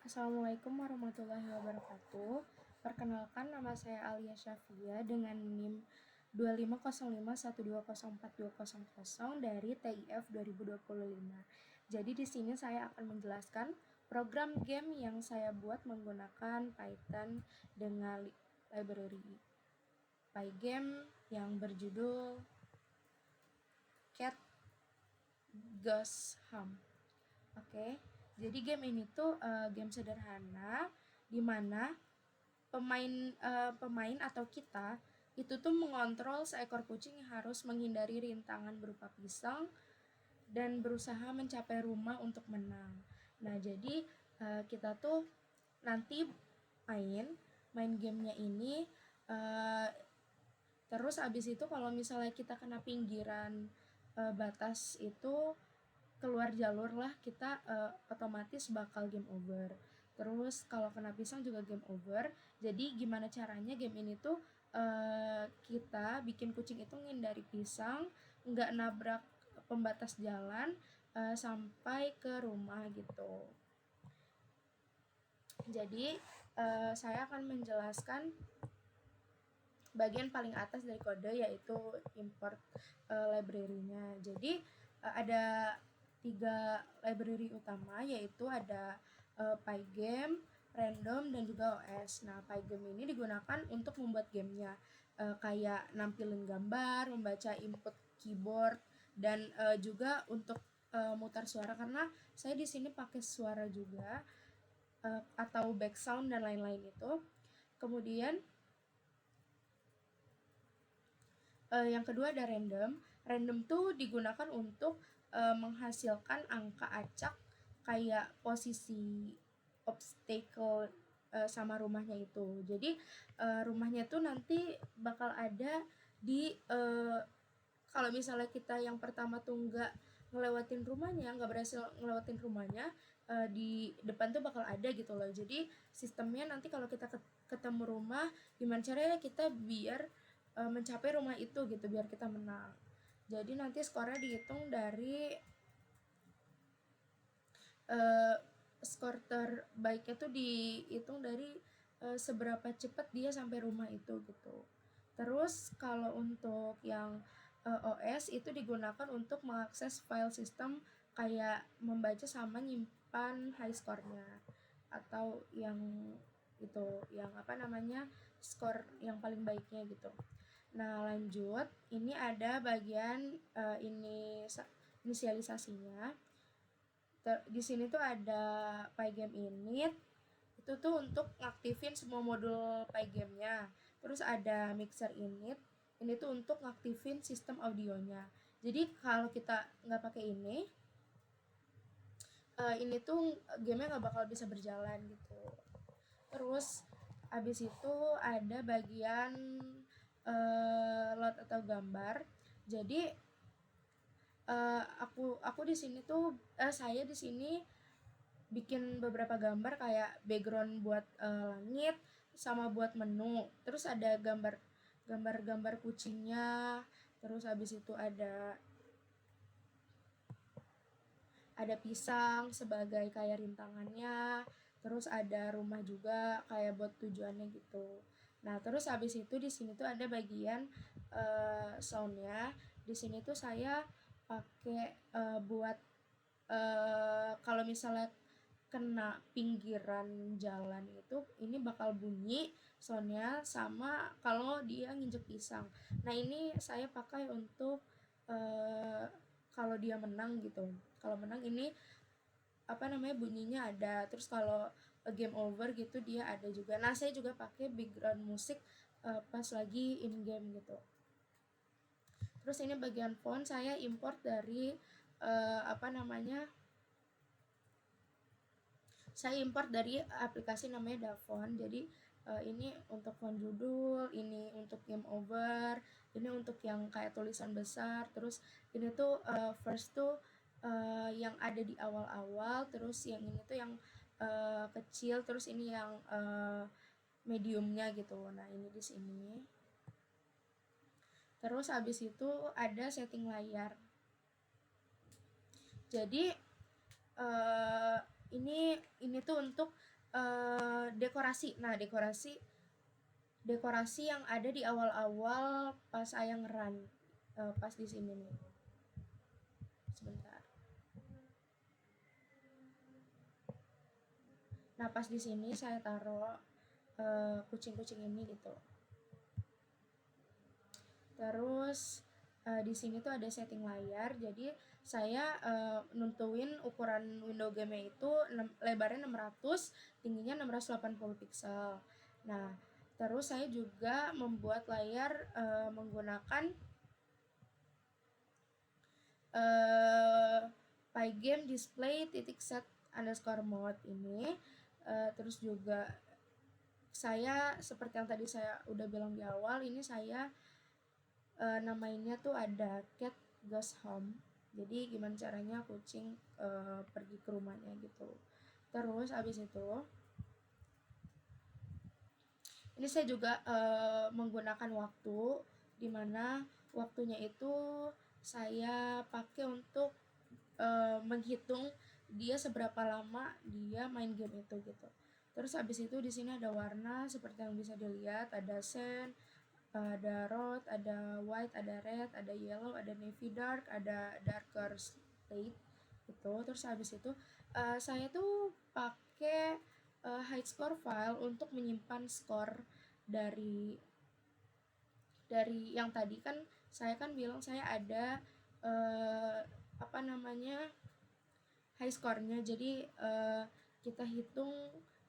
Assalamualaikum warahmatullahi wabarakatuh. Perkenalkan, nama saya Alia Syafia dengan NIM 2505120420 dari TIF 2025. Jadi di sini saya akan menjelaskan program game yang saya buat menggunakan Python dengan library Pygame yang berjudul Cat Goes Home. Oke, jadi game ini tuh game sederhana di mana pemain atau kita itu tuh mengontrol seekor kucing yang harus menghindari rintangan berupa pisang dan berusaha mencapai rumah untuk menang. Nah, jadi kita tuh nanti main gamenya ini terus abis itu kalau misalnya kita kena pinggiran batas itu keluar jalur lah, kita otomatis bakal game over. Terus kalau kena pisang juga game over. Jadi gimana caranya game ini tuh kita bikin kucing itu ngindari pisang, nggak nabrak pembatas jalan sampai ke rumah gitu. Jadi saya akan menjelaskan bagian paling atas dari kode, yaitu import library-nya. Jadi ada 3 library utama, yaitu ada Pygame, Random, dan juga OS. Nah, Pygame ini digunakan untuk membuat gamenya, kayak nampilin gambar, membaca input keyboard, dan juga untuk mutar suara, karena saya di sini pakai suara juga, atau background dan lain-lain itu. Kemudian yang kedua ada random. Random tuh digunakan untuk menghasilkan angka acak kayak posisi obstacle sama rumahnya itu. Jadi rumahnya tuh nanti bakal ada di kalau misalnya kita yang pertama tuh nggak berhasil ngelewatin rumahnya, di depan tuh bakal ada gitu loh. Jadi sistemnya nanti kalau kita ketemu rumah, gimana caranya kita biar mencapai rumah itu gitu, biar kita menang. Jadi nanti skornya dihitung dari skor terbaiknya tuh dihitung dari seberapa cepat dia sampai rumah itu gitu. Terus kalau untuk yang OS itu digunakan untuk mengakses file sistem, kayak membaca sama nyimpan high score-nya, atau yang itu yang skor yang paling baiknya gitu. Nah, lanjut, ini ada bagian inisialisasinya. Di sini tuh ada Pygame init, itu tuh untuk ngaktifin semua modul Pygame-nya. Terus ada mixer init, ini tuh untuk ngaktifin sistem audionya. Jadi kalau kita nggak pakai ini tuh gamenya nggak bakal bisa berjalan gitu. Terus abis itu ada bagian load atau gambar. Jadi aku di sini tuh saya di sini bikin beberapa gambar kayak background buat langit sama buat menu. Terus ada gambar kucingnya. Terus habis itu ada pisang sebagai kayak rintangannya. Terus ada rumah juga kayak buat tujuannya gitu. Nah, terus habis itu di sini tuh ada bagian soundnya. Di sini tuh saya pakai buat kalau misalnya kena pinggiran jalan itu, ini bakal bunyi soundnya sama kalau dia nginjek pisang. Nah, ini saya pakai untuk kalau dia menang gitu. Kalau menang ini bunyinya ada. Terus kalau game over gitu dia ada juga. Nah, saya juga pakai background musik pas lagi in game gitu. Terus ini bagian font saya import dari saya import dari aplikasi namanya Davon. Jadi ini untuk font judul, ini untuk game over, ini untuk yang kayak tulisan besar. Terus ini tuh first tuh yang ada di awal-awal, terus yang ini tuh yang kecil, terus ini yang mediumnya gitu. Nah, ini di sini. Terus habis itu ada setting layar. Jadi ini tuh untuk dekorasi. Nah, dekorasi yang ada di awal-awal pas saya ngeran, pas di sini nih. Sebentar. Nah, pas di sini saya taruh kucing-kucing ini gitu. Terus di sini tuh ada setting layar, jadi saya nentuin ukuran window game itu lebarnya 600, tingginya 680 pixel. Nah, terus saya juga membuat layar menggunakan Pygame display titik set underscore mode ini. Terus juga saya seperti yang tadi saya udah bilang di awal, ini saya namainnya tuh ada cat goes home. Jadi gimana caranya kucing pergi ke rumahnya gitu. Terus abis itu ini saya juga menggunakan waktu, dimana waktunya itu saya pakai untuk menghitung dia seberapa lama dia main game itu gitu. Terus abis itu di sini ada warna seperti yang bisa dilihat, ada sand, ada road, ada white, ada red, ada yellow, ada navy dark, ada darker slate gitu. Terus habis itu saya tuh pakai hide score file untuk menyimpan skor dari yang tadi kan saya kan bilang saya ada apa namanya high score-nya. Jadi kita hitung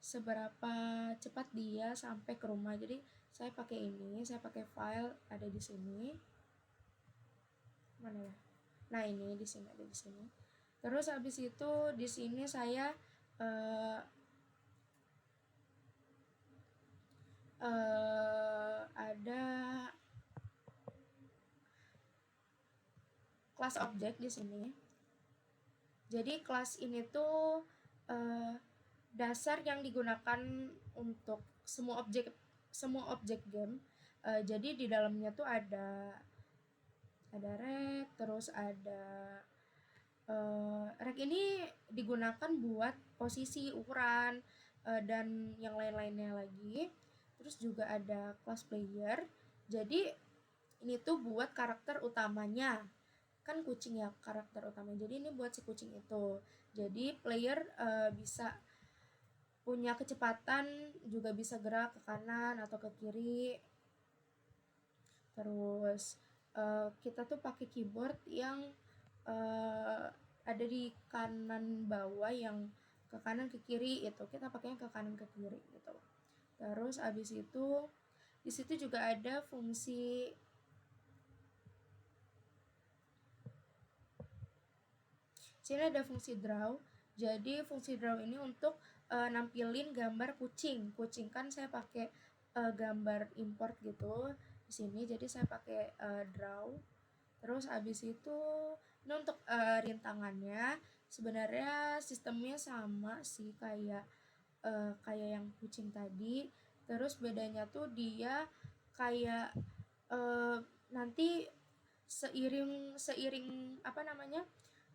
seberapa cepat dia sampai ke rumah. Jadi saya pakai ini, saya pakai file ada di sini. Mana ya? Nah, ini di sini, ada di sini. Terus habis itu di sini saya ada kelas objek di sini. Jadi kelas ini tuh dasar yang digunakan untuk semua objek game. Jadi di dalamnya tuh ada rek, terus ada rek ini digunakan buat posisi, ukuran, dan yang lain-lainnya lagi. Terus juga ada class player. Jadi ini tuh buat karakter utamanya, kan kucing ya karakter utamanya. Jadi ini buat si kucing itu. Jadi player bisa punya kecepatan, juga bisa gerak ke kanan atau ke kiri. Terus kita tuh pakai keyboard yang ada di kanan bawah, yang ke kanan ke kiri itu kita pakainya ke kanan ke kiri gitu. Terus abis itu di situ juga ada fungsi sini ada fungsi draw. Jadi fungsi draw ini untuk nampilin gambar kucing kan saya pakai gambar import gitu di sini, jadi saya pakai draw. Terus abis itu ini untuk rintangannya sebenarnya sistemnya sama sih kayak yang kucing tadi. Terus bedanya tuh dia kayak nanti seiring apa namanya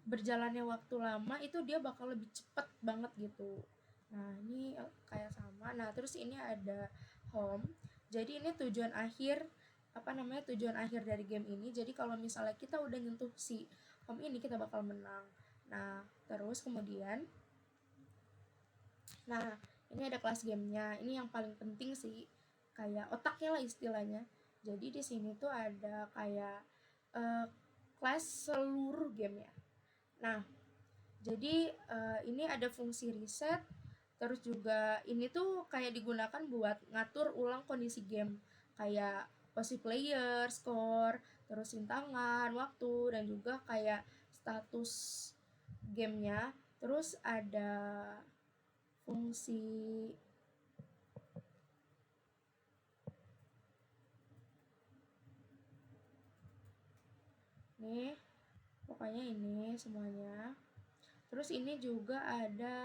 berjalannya waktu lama itu dia bakal lebih cepet banget gitu. Nah, ini kayak sama. Nah, terus ini ada home. Jadi ini tujuan akhir dari game ini. Jadi kalau misalnya kita udah nyentuh si home ini, kita bakal menang. Nah, terus kemudian ini ada kelas gamenya. Ini yang paling penting sih, kayak otaknya lah istilahnya. Jadi di sini tuh ada kayak kelas seluruh game ya. Nah, jadi ini ada fungsi reset. Terus juga ini tuh kayak digunakan buat ngatur ulang kondisi game, kayak posisi player, skor, terus rintangan, waktu, dan juga kayak status gamenya. Terus ada fungsi nih, pokoknya ini semuanya. Terus ini juga ada,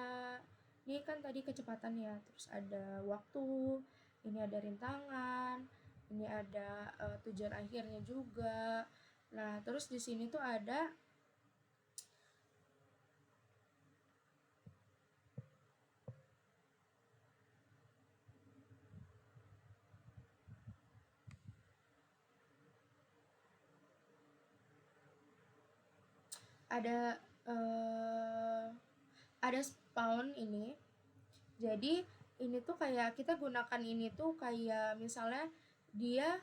ini kan tadi kecepatan ya, terus ada waktu, ini ada rintangan, ini ada tujuan akhirnya juga. Nah, terus di sini tuh ada ada ada spawn ini. Jadi ini tuh kayak kita gunakan ini tuh kayak misalnya dia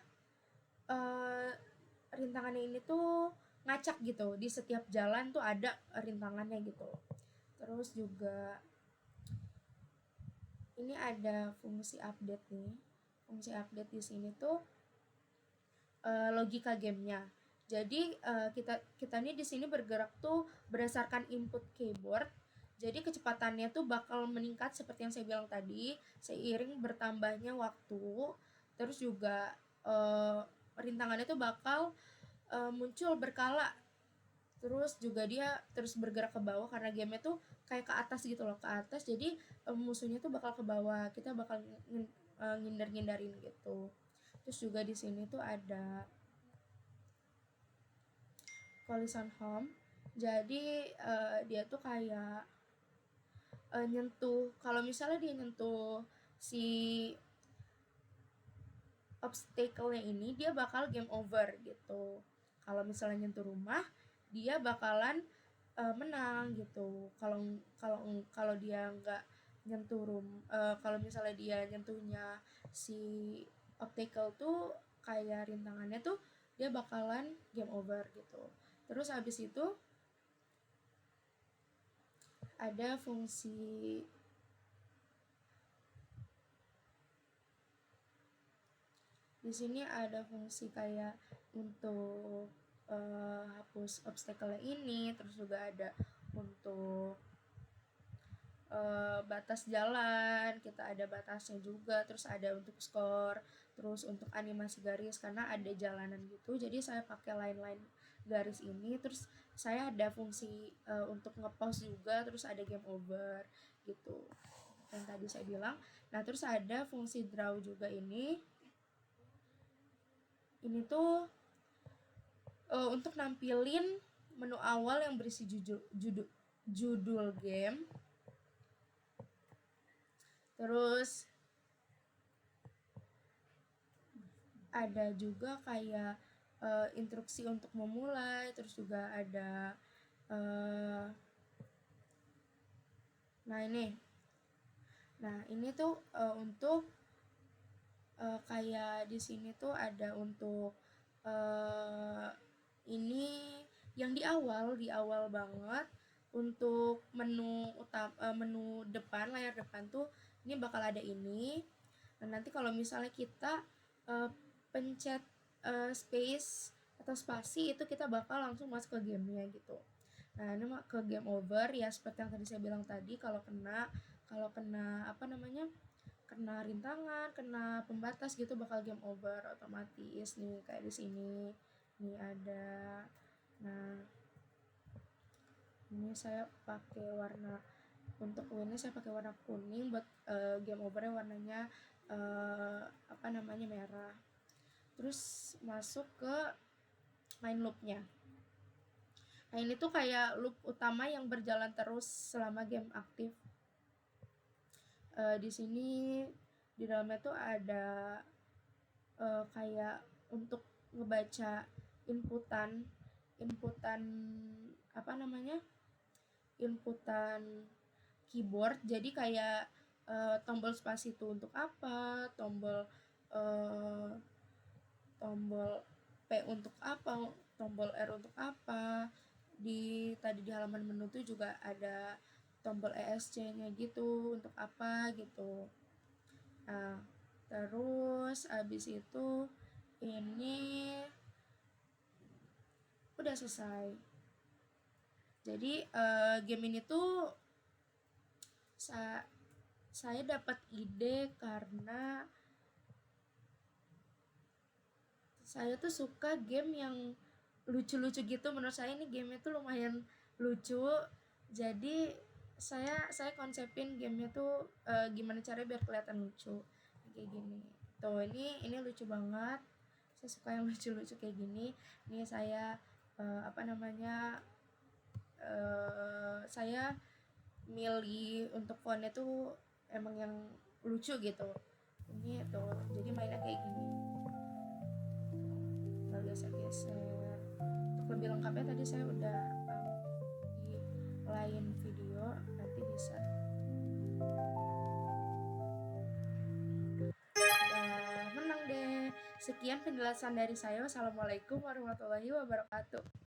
rintangannya ini tuh ngacak gitu, di setiap jalan tuh ada rintangannya gitu. Terus juga ini ada fungsi update nih. Fungsi update di sini tuh logika gamenya. Jadi kita nih di sini bergerak tuh berdasarkan input keyboard. Jadi kecepatannya tuh bakal meningkat seperti yang saya bilang tadi seiring bertambahnya waktu. Terus juga rintangannya tuh bakal muncul berkala. Terus juga dia terus bergerak ke bawah karena gamenya tuh kayak ke atas gitu loh, ke atas. Jadi musuhnya tuh bakal ke bawah. Kita bakal ngindar-ngindarin gitu. Terus juga di sini tuh ada collision home. Jadi dia tuh kayak nyentuh, kalau misalnya dia nyentuh si obstacle-nya ini, dia bakal game over gitu. Kalau misalnya nyentuh rumah, dia bakalan menang gitu. Kalau kalau kalau dia nggak nyentuh kalau misalnya dia nyentuhnya si obstacle tuh kayak rintangannya tuh, dia bakalan game over gitu. Terus habis itu ada fungsi di sini, ada fungsi kayak untuk hapus obstacle ini. Terus juga ada untuk batas jalan, kita ada batasnya juga. Terus ada untuk skor, terus untuk animasi garis karena ada jalanan gitu, jadi saya pakai line-line garis ini. Terus saya ada fungsi untuk nge-pause juga, terus ada game over gitu yang tadi saya bilang. Nah terus ada fungsi draw juga ini tuh untuk nampilin menu awal yang berisi judul game. Terus ada juga kayak instruksi untuk memulai. Terus juga ada nah ini tuh untuk kayak di sini tuh ada untuk ini yang di awal banget. Untuk menu menu depan, layar depan tuh ini bakal ada ini. Nah nanti kalau misalnya kita pencet space atau spasi, itu kita bakal langsung masuk ke gamenya gitu. Nah ini ke game over ya, seperti yang tadi saya bilang tadi. Kalau kena kena rintangan, kena pembatas gitu, bakal game over otomatis nih. Kayak di sini nih ada. Nah ini saya pakai warna, untuk winnya saya pakai warna kuning, buat game overnya warnanya merah. Terus masuk ke main loopnya. Nah ini tuh kayak loop utama yang berjalan terus selama game aktif. Di sini di dalamnya tuh ada kayak untuk ngebaca inputan inputan keyboard. Jadi kayak tombol spasi itu untuk apa, tombol P untuk apa, tombol R untuk apa. Tadi di halaman menu tuh juga ada tombol ESC-nya gitu, untuk apa gitu. Nah, terus abis itu ini udah selesai. Jadi game ini tuh saya dapat ide karena saya tuh suka game yang lucu-lucu gitu. Menurut saya ini gamenya tuh lumayan lucu. Jadi saya konsepin gamenya tuh gimana caranya biar kelihatan lucu kayak gini. Tuh ini lucu banget. Saya suka yang lucu-lucu kayak gini. Ini saya saya milih untuk fontnya tuh emang yang lucu gitu. Ini tuh jadi mainnya kayak gini. Tinggal geser-geser. Untuk lebih lengkapnya tadi saya udah Sekian penjelasan dari saya. Wassalamualaikum warahmatullahi wabarakatuh.